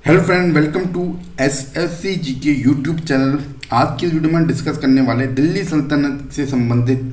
Hello friend, welcome to SSC GK YouTube channel. आज की इस वीडियो में डिस्कस करने वाले दिल्ली सल्तनत से संबंधित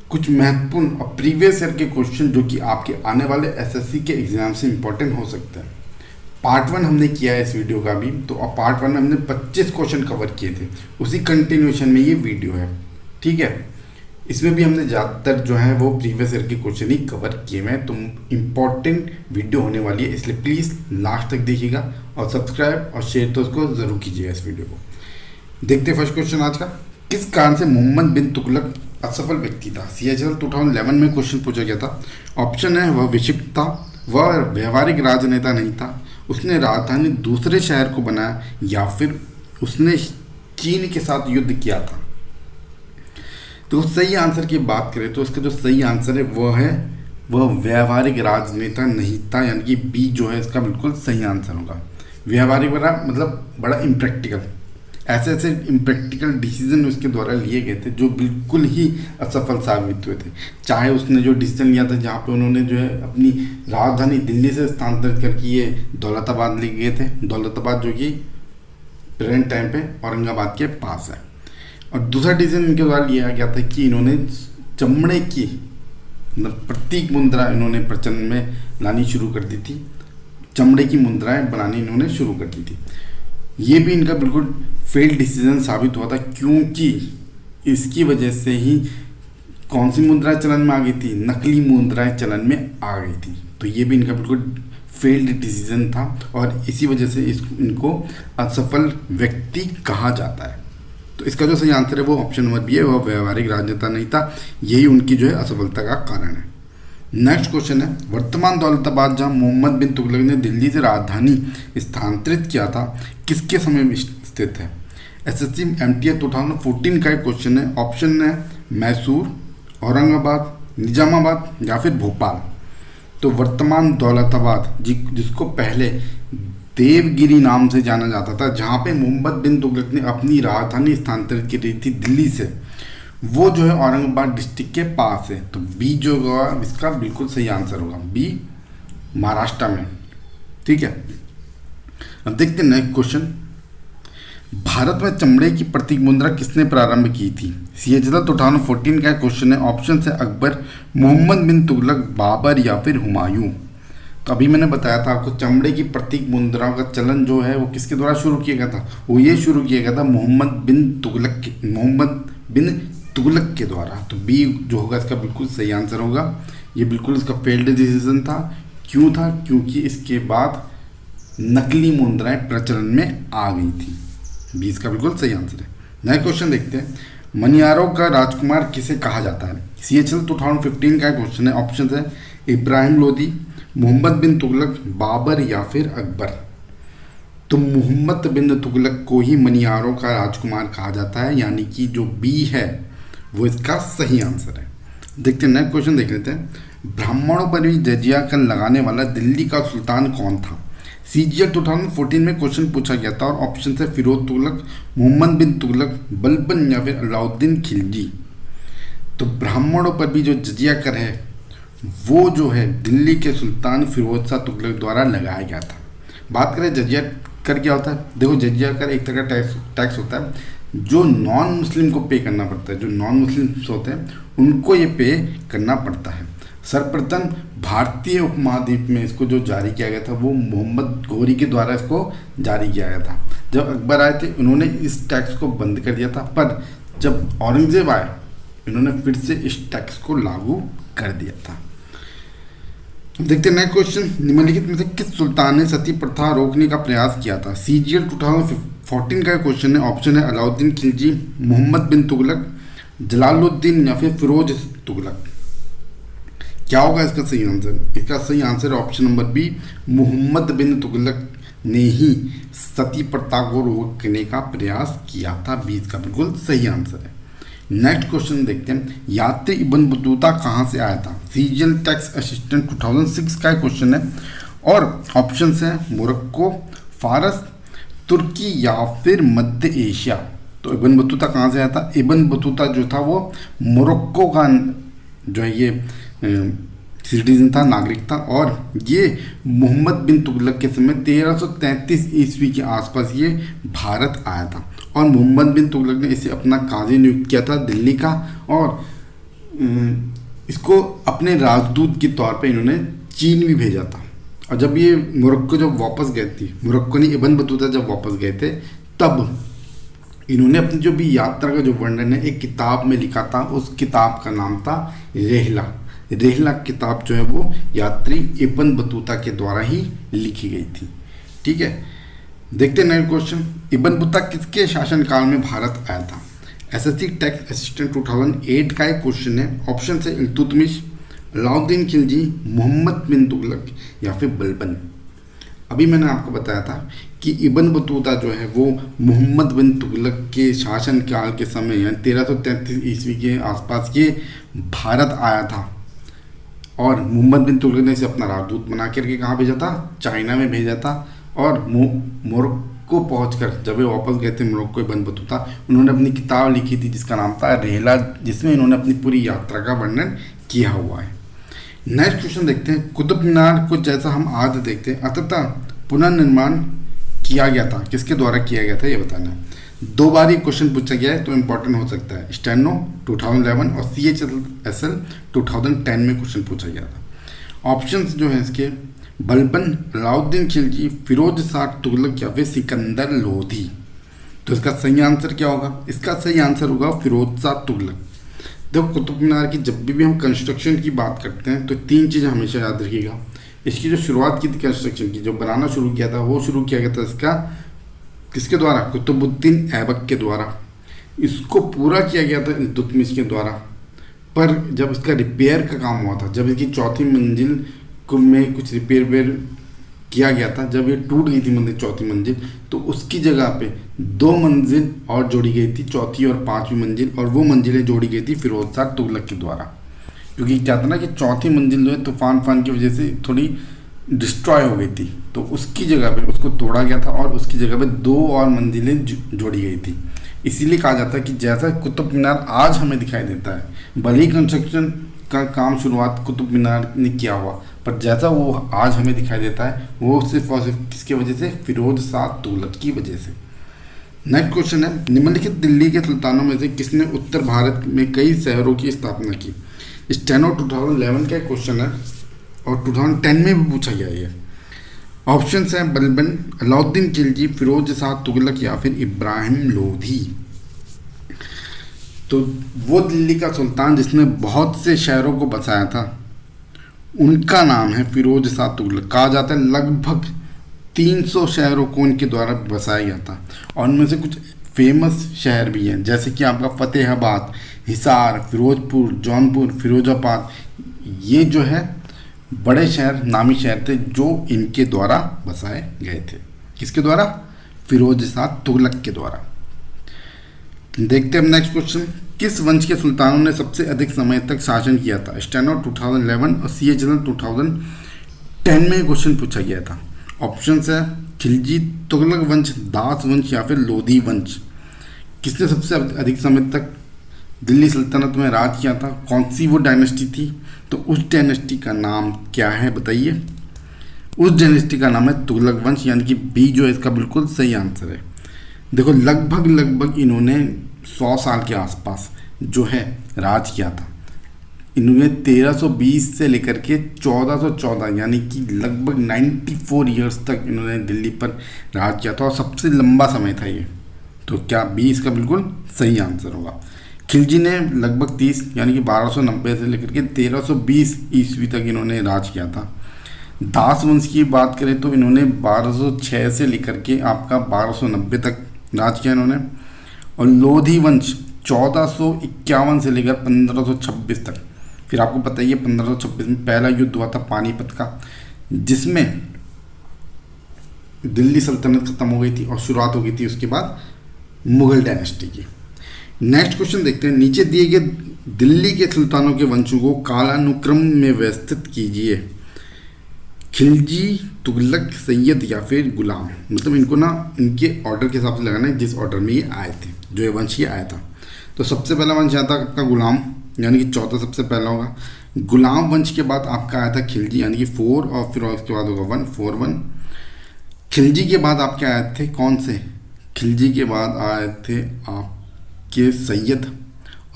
कुछ महत्वपूर्ण और प्रीवियस ईयर के क्वेश्चन जो कि आपके आने वाले एसएससी के एग्जाम से इंपॉर्टेंट हो सकते हैं। पार्ट 1 हमने किया है इस वीडियो का भी, तो अब पार्ट 1 में हमने 25 क्वेश्चन कवर किए थे, उसी कंटिन्यूएशन में ये वीडियो है। ठीक है, इसमें भी हमने ज़्यादातर जो है वो प्रीवियस ईयर के क्वेश्चन ही कवर किए हुए हैं, तो इम्पॉर्टेंट वीडियो होने वाली है, इसलिए प्लीज़ लास्ट तक देखिएगा और सब्सक्राइब और शेयर तो उसको ज़रूर कीजिएगा इस वीडियो को। देखते हैं फर्स्ट क्वेश्चन आज का। किस कारण से मोहम्मद बिन तुगलक असफल व्यक्ति था? CHL 2011 में क्वेश्चन पूछा गया था। ऑप्शन है वह विक्षिप्त था, वह व्यवहारिक राजनेता नहीं था, उसने राजधानी दूसरे शहर को बनाया, या फिर उसने चीन के साथ युद्ध किया था। तो सही आंसर की बात करें तो इसका जो सही आंसर है वह व्यवहारिक राजनेता नहीं था, यानी कि बी जो है इसका बिल्कुल सही आंसर होगा। व्यवहारिक बड़ा मतलब बड़ा इम्प्रैक्टिकल, ऐसे इम्प्रैक्टिकल डिसीजन उसके द्वारा लिए गए थे जो बिल्कुल ही असफल साबित हुए थे। चाहे उसने जो डिसीजन लिया था जहाँ पे उन्होंने जो है अपनी राजधानी दिल्ली से स्थानांतरित करके ये दौलताबाद ले गए थे, दौलताबाद जो कि प्रेजेंट टाइम पे औरंगाबाद के पास है। और दूसरा डिसीजन इनके द्वारा लिया गया था कि इन्होंने चमड़े की मतलब प्रतीक मुद्रा इन्होंने प्रचलन में लानी शुरू कर दी थी, चमड़े की मुद्राएं बनानी इन्होंने शुरू कर दी थी। ये भी इनका बिल्कुल फेल्ड डिसीजन साबित हुआ था, क्योंकि इसकी वजह से ही कौन सी मुद्राएं चलन में आ गई थी? नकली मुद्राएं चलन में आ गई थी। तो ये भी इनका बिल्कुल फेल्ड डिसीजन था और इसी वजह से इनको असफल व्यक्ति कहा जाता है। तो इसका जो सही आंसर है वो ऑप्शन नंबर बी है, वह व्यवहारिक राजनेता नहीं था, यही उनकी जो है असफलता का कारण है। नेक्स्ट क्वेश्चन है, वर्तमान दौलताबाद जहां मोहम्मद बिन तुगलक ने दिल्ली से राजधानी स्थानांतरित किया था, किसके समय में स्थित है? SSC MTS 2014 का एक क्वेश्चन है। ऑप्शन है मैसूर, औरंगाबाद, निजामाबाद या फिर भोपाल। तो वर्तमान दौलताबाद जिसको पहले देवगिरी नाम से जाना जाता था, जहाँ पे मोहम्मद बिन तुगलक ने अपनी राजधानी स्थानांतरित की थी दिल्ली से, वो जो है औरंगाबाद डिस्ट्रिक्ट के पास है। तो बी जो होगा इसका बिल्कुल सही आंसर होगा, बी महाराष्ट्र में। ठीक है, अब देखते हैं नेक्स्ट क्वेश्चन। भारत में चमड़े की प्रतीक मुद्रा किसने प्रारंभ की थी? CHL 2014 का क्वेश्चन है। ऑप्शन है अकबर, मोहम्मद बिन तुगलक, बाबर या फिर हुमायूं। तो अभी मैंने बताया था आपको, चमड़े की प्रतीक मुद्राओं का चलन जो है वो किसके द्वारा शुरू किया गया था? वो ये शुरू किया गया था मोहम्मद बिन तुगलक के द्वारा। तो बी जो होगा इसका बिल्कुल सही आंसर होगा। ये बिल्कुल इसका फेल्ड डिसीजन था। क्यों था? क्योंकि इसके बाद नकली मुद्राएं प्रचलन में आ गई थी। बी इसका बिल्कुल सही आंसर है। नया क्वेश्चन देखते हैं। मनियारों का राजकुमार किसे कहा जाता है? CHL 2015 का क्वेश्चन है। ऑप्शन है इब्राहिम लोदी, मोहम्मद बिन तुगलक, बाबर या फिर अकबर। तो मोहम्मद बिन तुगलक को ही मनियारों का राजकुमार कहा जाता है, यानी कि जो बी है वो इसका सही आंसर है। देखते हैं नेक्स्ट क्वेश्चन देख लेते हैं। ब्राह्मणों पर भी जजिया कर लगाने वाला दिल्ली का सुल्तान कौन था? CGL 2014 में क्वेश्चन पूछा गया था और ऑप्शन है फिरोज तुगलक, मोहम्मद बिन तुगलक, बलबन या फिर अलाउद्दीन खिलजी। तो ब्राह्मणों पर भी जो जजिया कर है वो जो है दिल्ली के सुल्तान फिरोज शाह तुगलक द्वारा लगाया गया था। बात करें जजिया कर क्या होता है? देखो, जजिया कर एक तरह का टैक्स होता है जो नॉन मुस्लिम को पे करना पड़ता है। जो नॉन मुस्लिम्स होते हैं उनको ये पे करना पड़ता है। सर्वप्रथम भारतीय उपमहाद्वीप में इसको जो जारी किया गया था वो मोहम्मद घोरी के द्वारा इसको जारी किया गया था। जब अकबर आए थे उन्होंने इस टैक्स को बंद कर दिया था, पर जब औरंगजेब आए इन्होंने फिर से इस टैक्स को लागू कर दिया था। देखते हैं नेक्स्ट क्वेश्चन। निम्नलिखित में से किस सुल्तान ने सती प्रथा रोकने का प्रयास किया था? CGL 2014 का क्वेश्चन है। ऑप्शन है अलाउद्दीन खिलजी, मोहम्मद बिन तुगलक, जलालुद्दीन या फिर फिरोज तुगलक। क्या होगा इसका सही आंसर? इसका सही आंसर है ऑप्शन नंबर बी, मोहम्मद बिन तुगलक ने ही सती प्रथा को रोकने का प्रयास किया था। बी इसका बिल्कुल सही आंसर है। नेक्स्ट क्वेश्चन देखते हैं। यात्री इब्न बतूता कहाँ से आया था? CGL टैक्स असिस्टेंट 2006 का क्वेश्चन है और ऑप्शन है मोरक्को, फारस, तुर्की या फिर मध्य एशिया। तो इब्न बतूता कहाँ से आया था? इब्न बतूता जो था वो मोरक्को का जो है ये सिटीजन था, नागरिक था। और ये मोहम्मद बिन तुगलक के समय 1333 ईस्वी के आसपास ये भारत आया था। और मोहम्मद बिन तुगलक ने इसे अपना काजी नियुक्त किया था दिल्ली का, और इसको अपने राजदूत के तौर पे इन्होंने चीन भी भेजा था। और जब ये मोरक्को जब वापस गए थे, मोरक्को नहीं इब्न बतूता जब वापस गए थे, तब इन्होंने अपनी जो भी यात्रा का जो वर्णन है एक किताब में लिखा था। उस किताब का नाम था रेहला किताब जो है वो यात्री इब्न बतूता के द्वारा ही लिखी गई थी। ठीक है, देखते हैं नेक्स्ट क्वेश्चन। इब्न बतूता किसके शासनकाल में भारत आया था? एसएससी टैक्स असिस्टेंट 2008 का एक क्वेश्चन है। ऑप्शन है इल्तुतमिश, अलाउद्दीन खिलजी, मोहम्मद बिन तुगलक या फिर बलबन। अभी मैंने आपको बताया था कि इब्न बतूता जो है वो मोहम्मद बिन तुगलक के शासनकाल के समय यानी 1333 ईस्वी के आसपास ये भारत आया था। और मोहम्मद बिन तुगलक ने इसे अपना राजदूत बना करके कहाँ भेजा था? चाइना में भेजा था। और मोरक्को पहुंचकर जब ये वापस गए थे मोरक्को इब्न बतूता, उन्होंने अपनी किताब लिखी थी जिसका नाम था रेहला, जिसमें इन्होंने अपनी पूरी यात्रा का वर्णन किया हुआ है। नेक्स्ट क्वेश्चन देखते हैं। कुतुब मीनार को जैसा हम आज देखते हैं अंततः पुनर्निर्माण किया गया था, किसके द्वारा किया गया था ये बताना है। 2 बार ये क्वेश्चन पूछा गया है तो इम्पोर्टेंट हो सकता है। स्टेनो 2011 और CHSL 2010 में क्वेश्चन पूछा गया था। ऑप्शंस जो है इसके बलबन, अलाउद्दीन खिलजी, फिरोज शाह तुगलक या फिर सिकंदर लोधी। तो इसका सही आंसर क्या होगा? इसका सही आंसर होगा फिरोज शाह तुगलक। देखो कुतुब मीनार की जब भी हम कंस्ट्रक्शन की बात करते हैं तो 3 चीज़ें हमेशा याद रखिएगा। इसकी जो शुरुआत की थी कंस्ट्रक्शन की, जो बनाना शुरू किया था वो शुरू किया गया था इसका किसके द्वारा? कुतुबुद्दीन ऐबक के द्वारा। इसको पूरा किया गया था इल्तुतमिश के द्वारा। पर जब इसका रिपेयर का काम हुआ था, जब इसकी 4थी मंजिल को में कुछ रिपेयर किया गया था, जब ये टूट गई थी मंदिर 4थी मंजिल, तो उसकी जगह पे 2 मंजिल और जोड़ी गई थी, 4थी और 5वीं मंजिल, और वो मंजिलें जोड़ी गई थी फिरोज शाह तुगलक के द्वारा। क्योंकि क्या था ना कि 4थी मंजिल जो है तूफान की वजह से थोड़ी डिस्ट्रॉय हो गई थी, तो उसकी जगह पे उसको तोड़ा गया था और उसकी जगह पे 2 और मंजिलें जोड़ी गई थी। इसीलिए कहा जाता है कि जैसा कुतुब मीनार आज हमें दिखाई देता है, भले ही कंस्ट्रक्शन का काम शुरुआत कुतुब मीनार ने किया हुआ, पर जैसा वो आज हमें दिखाई देता है वो सिर्फ और सिर्फ किसकी वजह से? फिरोज शाह तुगलक की वजह से। नेक्स्ट क्वेश्चन है। निम्नलिखित दिल्ली के सुल्तानों में से किसने उत्तर भारत में कई शहरों की स्थापना की? स्टेनो 2011 का क्वेश्चन है और 2010 में भी पूछा गया है। ऑप्शंस हैं बलबन, अलाउद्दीन खिलजी, फिरोज शाह तुगलक या फिर इब्राहिम लोधी। तो वो दिल्ली का सुल्तान जिसने बहुत से शहरों को बसाया था उनका नाम है फिरोज शाह तुगलक। कहा जाता है लगभग 300 शहरों को उनके द्वारा बसाया गया था, और उनमें से कुछ फेमस शहर भी हैं, जैसे कि आपका फतेहाबाद, हिसार, फिरोजपुर, जौनपुर, फिरोजाबाद। ये जो है बड़े शहर, नामी शहर थे जो इनके द्वारा बसाए गए थे। किसके द्वारा? फिरोज शाह तुगलक के द्वारा। देखते हैं नेक्स्ट क्वेश्चन। किस वंश के सुल्तानों ने सबसे अधिक समय तक शासन किया था? स्टेनो 2011 और CHSL 2010 में क्वेश्चन पूछा गया था। ऑप्शंस है खिलजी, तुगलक वंश, दास वंश या फिर लोधी वंश। किसने सबसे अधिक समय तक दिल्ली सल्तनत में राज किया था? कौन सी वो डायनेस्टी थी? तो उस डायनेस्टी का नाम क्या है बताइए? उस डायनेस्टी का नाम है तुगलक वंश, यानी कि बी जो है इसका बिल्कुल सही आंसर है। देखो लगभग इन्होंने 100 साल के आसपास जो है राज किया था। इन्होंने 1320 से लेकर के 1414 यानी कि लगभग 94 ईयर्स तक इन्होंने दिल्ली पर राज किया था, और सबसे लंबा समय था ये। तो क्या 20 का बिल्कुल सही आंसर होगा। खिलजी ने लगभग 30 यानी कि 1290 से लेकर के 1320 ईस्वी तक इन्होंने राज किया था। दास वंश की बात करें तो इन्होंने 1206 से लेकर के आपका 1290 तक राज किया इन्होंने। और लोधी वंश 1451 से लेकर 1526 तक। फिर आपको पता ही है 1526 में पहला युद्ध हुआ था पानीपत का, जिसमें दिल्ली सल्तनत खत्म हो गई थी और शुरुआत हो गई थी उसके बाद मुगल डायनेस्टी की। नेक्स्ट क्वेश्चन देखते हैं। नीचे दिए गए दिल्ली के सुल्तानों के वंशों को कालानुक्रम में व्यवस्थित कीजिए। खिलजी, तुगलक, सैयद या फिर गुलाम। मतलब इनको ना इनके ऑर्डर के हिसाब से लगाना है जिस ऑर्डर में ये आए थे, जो ये वंश ये आया था। तो सबसे पहला वंश आता है आपका गुलाम, यानी कि 14 सबसे पहला होगा। गुलाम वंश के बाद आपका आया था खिलजी यानी कि 4 और फिर उसके बाद होगा 1 4 1। खिलजी के बाद आपके आए थे कौन से? खिलजी के बाद आए थे आपके सैयद।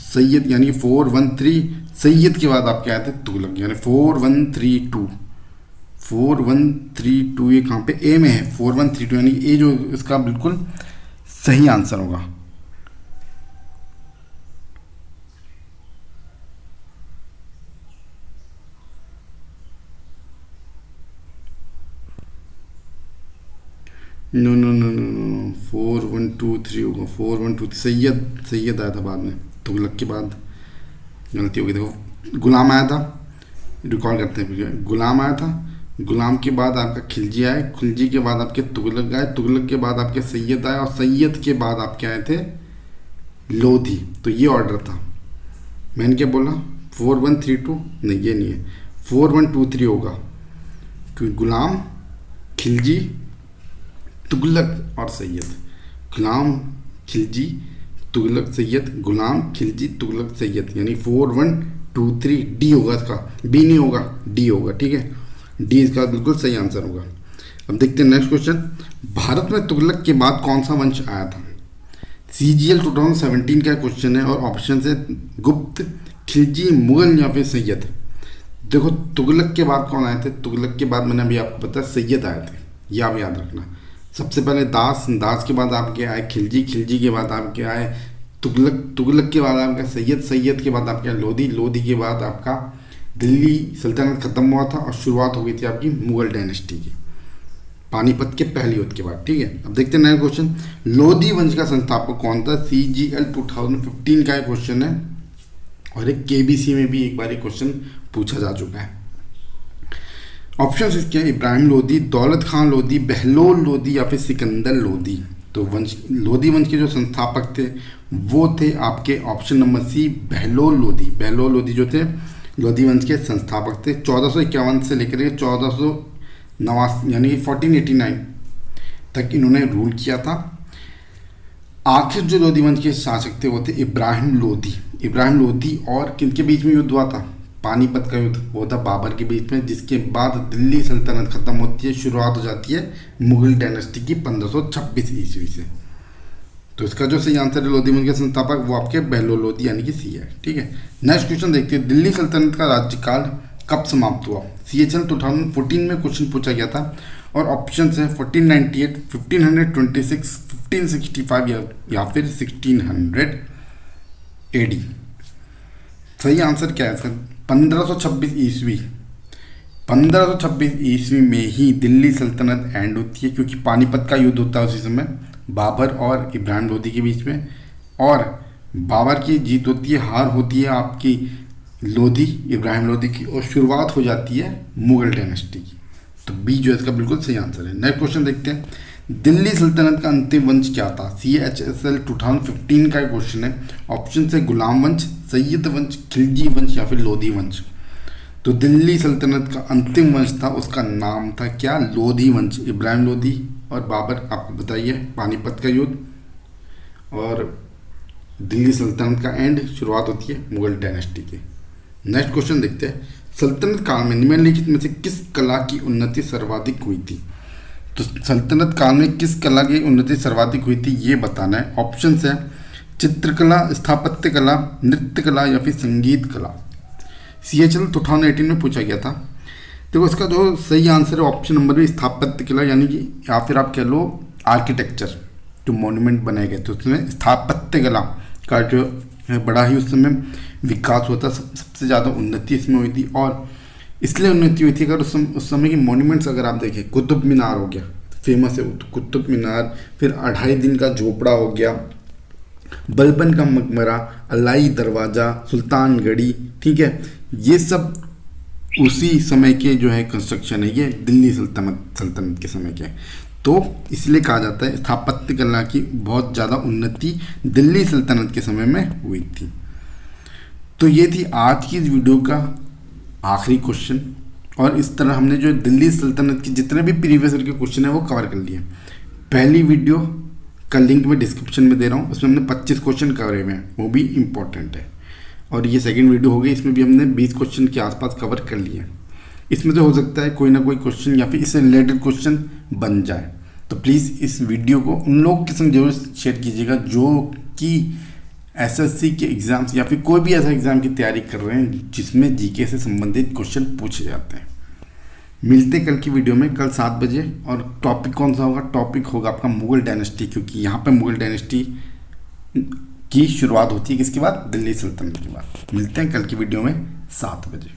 सैयद यानी 4 1 3। सैयद के बाद आपके आए थे तुगलक यानी 4 1 3 2। 4 1 3 2 ये कहाँ पे ए में है 4 1 3 2 यानी ए जो इसका बिल्कुल सही आंसर होगा। No no no no no 4 1 2 3 होगा 4 1 2 सैयद आया था बाद में, तुगलक के बाद गलती हो गई। देखो गुलाम आया था, रिकॉल करते हैं फिर। गुलाम आया था, गुलाम के बाद आपका खिलजी आए, खिलजी के बाद आपके तुगलक आए, तुगलक के बाद आपके सैयद आए और सैयद के बाद आपके आए थे लोधी। तो ये ऑर्डर था। मैंने क्या बोला 4 1 3 2? नहीं ये नहीं है, 4 1 2 3 होगा क्योंकि गुलाम, खिलजी, तुगलक और सैयद। गुलाम, खिलजी, तुगलक, सैयद, गुलाम, खिलजी, तुगलक, सैयद यानी 4 1 2 3 डी होगा इसका, बी नहीं होगा डी होगा। ठीक है, डी इसका बिल्कुल सही आंसर होगा। अब देखते हैं नेक्स्ट क्वेश्चन। भारत में तुगलक के बाद कौन सा वंश आया था? CGL 2017 का क्वेश्चन है और ऑप्शन है गुप्त, खिलजी, मुगल या फिर सैयद। देखो तुगलक के बाद कौन आए थे? तुगलक के बाद मैंने अभी आपको बताया सैयद आए थे, यह आप याद रखना। सबसे पहले दास, दास के बाद आपके आए खिलजी, खिलजी के बाद आपके आए तुगलक, तुगलक के बाद आपका सैयद, सैयद के बाद आपके लोधी, लोधी के बाद आपका दिल्ली सल्तनत खत्म हुआ था और शुरुआत हो गई थी आपकी मुगल डायनेस्टी की, पानीपत के पहली युद्ध के बाद। ठीक है, अब देखते हैं नया क्वेश्चन। लोधी वंश का संस्थापक कौन था? CGL 2015 का क्वेश्चन है और एक KBC में भी एक बार क्वेश्चन पूछा जा चुका है। ऑप्शन इसके हैं इब्राहिम लोधी, दौलत खान लोधी, बहलोल लोधी या फिर सिकंदर लोधी। तो वंश, लोधी वंश के जो संस्थापक थे वो थे आपके option number C Bahlol Lodhi. Bahlol Lodhi जो थे लोधी वंश के संस्थापक थे। 1451 से लेकर 1489 यानी 1489 तक इन्होंने रूल किया था। आखिर जो लोधी वंश के शासक थे वो थे इब्राहिम लोधी। इब्राहिम लोधी और किनके बीच में युद्ध हुआ था? पानीपत का युद्ध वो था बाबर के बीच में, जिसके बाद दिल्ली सल्तनत खत्म होती है, शुरुआत हो जाती है मुगल डायनेस्टी की 1526 ईस्वी से। तो इसका जो सही आंसर है लोधी वंश के संस्थापक वो आपके बहलोल लोधी यानी कि सी है। ठीक है, नेक्स्ट क्वेश्चन देखते हैं। दिल्ली सल्तनत का राज्यकाल कब समाप्त हुआ? CHL 2014 में क्वेश्चन पूछा गया था और ऑप्शन है 1498, 1526, 1565 या फिर 1600 AD। सही आंसर क्या है इसका? 1526 ईस्वी। 1526 ईस्वी में ही दिल्ली सल्तनत एंड होती है क्योंकि पानीपत का युद्ध होता है उसी समय बाबर और इब्राहिम लोधी के बीच में, और बाबर की जीत होती है, हार होती है आपकी लोधी, इब्राहिम लोधी की, और शुरुआत हो जाती है मुगल डायनेस्टी की। तो बी जो है इसका बिल्कुल सही आंसर है। नेक्स्ट क्वेश्चन देखते हैं। दिल्ली सल्तनत का अंतिम वंश क्या था? CHSL 2015 का क्वेश्चन है। ऑप्शन है गुलाम वंश, सैयद वंश, खिलजी वंश या फिर लोधी वंश। तो दिल्ली सल्तनत का अंतिम वंश था, उसका नाम था क्या? लोधी वंश। इब्राहिम लोधी और बाबर, आपको बताइए पानीपत का युद्ध और दिल्ली सल्तनत का एंड, शुरुआत होती है मुगल डायनेस्टी के। नेक्स्ट क्वेश्चन देखते हैं। सल्तनत काल में निम्नलिखित में से किस कला की उन्नति सर्वाधिक हुई थी? तो सल्तनत काल में किस कला की उन्नति सर्वाधिक हुई थी ये बताना है। ऑप्शन है चित्रकला, स्थापत्य कला, नृत्य कला या फिर संगीत कला। CHL 2018 में पूछा गया था। देखो इसका जो सही आंसर है ऑप्शन नंबर भी स्थापत्य कला, यानी कि या फिर आप कह लो आर्किटेक्चर, जो मॉन्यूमेंट बनाए गए थे उसमें स्थापत्य कला का जो है बड़ा ही उस समय विकास होता, सबसे ज़्यादा उन्नति इसमें हुई थी। और इसलिए उन्नति हुई थी अगर उस समय की मॉन्यूमेंट्स अगर आप देखें, कुतुब मीनार हो गया, फेमस है कुतुब मीनार, फिर 2.5 दिन का झोपड़ा हो गया, बलबन का मकबरा, अलाई दरवाज़ा, सुल्तानगढ़ी, ठीक है, ये सब उसी समय के जो है कंस्ट्रक्शन है, ये दिल्ली सल्तनत के समय के। तो इसलिए कहा जाता है स्थापत्य कला की बहुत ज़्यादा उन्नति दिल्ली सल्तनत के समय में हुई थी। तो ये थी आज की इस वीडियो का आखिरी क्वेश्चन, और इस तरह हमने जो दिल्ली सल्तनत के जितने भी प्रीवियस ईयर के क्वेश्चन है वो कवर कर लिए। पहली वीडियो का लिंक मैं डिस्क्रिप्शन में दे रहा हूँ, उसमें हमने 25 क्वेश्चन कवर हुए हैं, वो भी इम्पोर्टेंट है। और ये सेकंड वीडियो हो गई, इसमें भी हमने 20 क्वेश्चन के आसपास कवर कर लिए। इसमें तो हो सकता है कोई ना कोई क्वेश्चन या फिर इससे रिलेटेड क्वेश्चन बन जाए, तो प्लीज़ इस वीडियो को उन लोगों के संग जरूर शेयर कीजिएगा जो कि एसएससी के एग्ज़ाम्स या फिर कोई भी ऐसा एग्ज़ाम की तैयारी कर रहे हैं जिसमें जीके से संबंधित क्वेश्चन पूछे जाते हैं। मिलते कल की वीडियो में, कल 7 बजे। और टॉपिक कौन सा होगा? टॉपिक होगा आपका मुगल डायनेस्टी, क्योंकि यहाँ पे मुगल डायनेस्टी की शुरुआत होती है किसके बाद? दिल्ली सल्तनत के बाद। मिलते हैं कल की वीडियो में 7 बजे।